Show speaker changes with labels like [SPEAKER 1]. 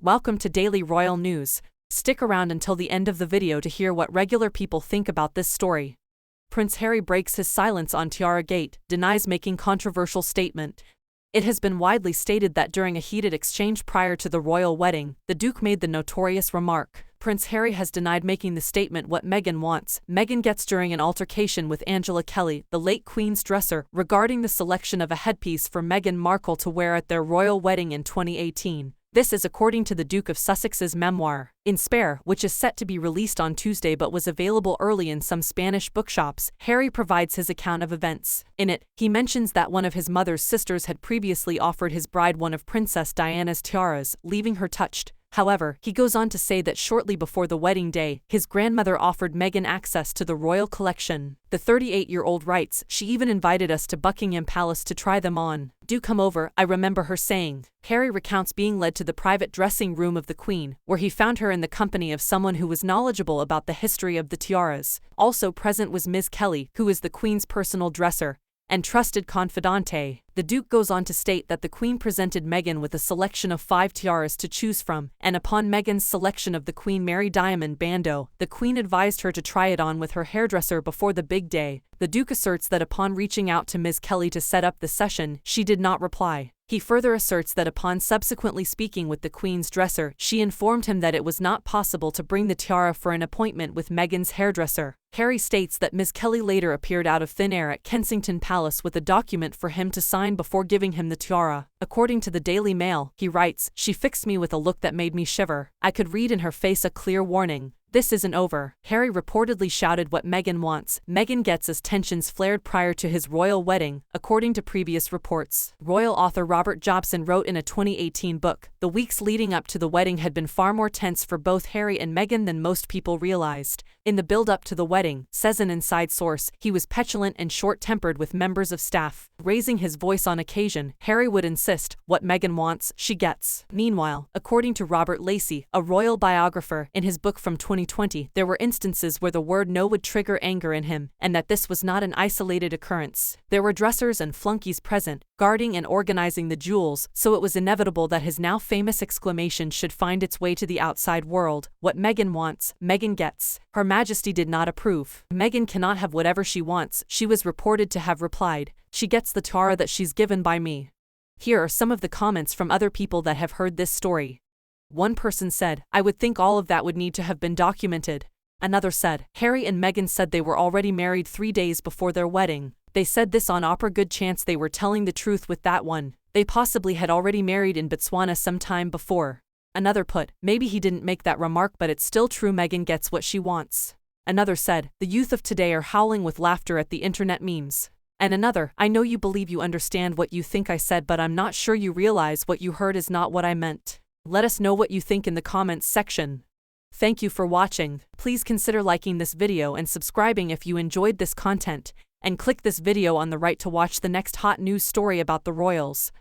[SPEAKER 1] Welcome to Daily Royal News. Stick around until the end of the video to hear what regular people think about this story. Prince Harry breaks his silence on Tiara-Gate, denies making controversial statement. It has been widely stated that during a heated exchange prior to the royal wedding, the Duke made the notorious remark. Prince Harry has denied making the statement what Meghan wants. Meghan gets during an altercation with Angela Kelly, the late Queen's dresser, regarding the selection of a headpiece for Meghan Markle to wear at their royal wedding in 2018. This is according to the Duke of Sussex's memoir, In Spare, which is set to be released on Tuesday but was available early in some Spanish bookshops. Harry provides his account of events. In it, he mentions that one of his mother's sisters had previously offered his bride one of Princess Diana's tiaras, leaving her touched. However, he goes on to say that shortly before the wedding day, his grandmother offered Meghan access to the royal collection. The 38-year-old writes, "She even invited us to Buckingham Palace to try them on. Do come over," I remember her saying. Harry recounts being led to the private dressing room of the Queen, where he found her in the company of someone who was knowledgeable about the history of the tiaras. Also present was Ms. Kelly, who is the Queen's personal dresser and trusted confidante. The Duke goes on to state that the Queen presented Meghan with a selection of 5 tiaras to choose from, and upon Meghan's selection of the Queen Mary Diamond bandeau, the Queen advised her to try it on with her hairdresser before the big day. The Duke asserts that upon reaching out to Ms. Kelly to set up the session, she did not reply. He further asserts that upon subsequently speaking with the Queen's dresser, she informed him that it was not possible to bring the tiara for an appointment with Meghan's hairdresser. Harry states that Ms. Kelly later appeared out of thin air at Kensington Palace with a document for him to sign before giving him the tiara. According to the Daily Mail, he writes, "She fixed me with a look that made me shiver. I could read in her face a clear warning. This isn't over." Harry reportedly shouted what Meghan wants. Meghan gets as tensions flared prior to his royal wedding, according to previous reports. Royal author Robert Jobson wrote in a 2018 book, "The weeks leading up to the wedding had been far more tense for both Harry and Meghan than most people realized. In the build-up to the wedding," says an inside source, "he was petulant and short-tempered with members of staff. Raising his voice on occasion, Harry would insist, what Meghan wants, she gets." Meanwhile, according to Robert Lacey, a royal biographer, in his book from 2020, there were instances where the word no would trigger anger in him, and that this was not an isolated occurrence. There were dressers and flunkies present, guarding and organizing the jewels, so it was inevitable that his now famous exclamation should find its way to the outside world. What Meghan wants, Meghan gets. Her Majesty did not approve. Meghan cannot have whatever she wants, she was reported to have replied. She gets the tiara that she's given by me. Here are some of the comments from other people that have heard this story. One person said, "I would think all of that would need to have been documented." Another said, "Harry and Meghan said they were already married 3 days before their wedding. They said this on opera, good chance they were telling the truth with that one. They possibly had already married in Botswana some time before." Another put, "Maybe he didn't make that remark but it's still true, Meghan gets what she wants." Another said, "The youth of today are howling with laughter at the internet memes." And another, "I know you believe you understand what you think I said but I'm not sure you realize what you heard is not what I meant." Let us know what you think in the comments section. Thank you for watching. Please consider liking this video and subscribing if you enjoyed this content, and click this video on the right to watch the next hot news story about the royals.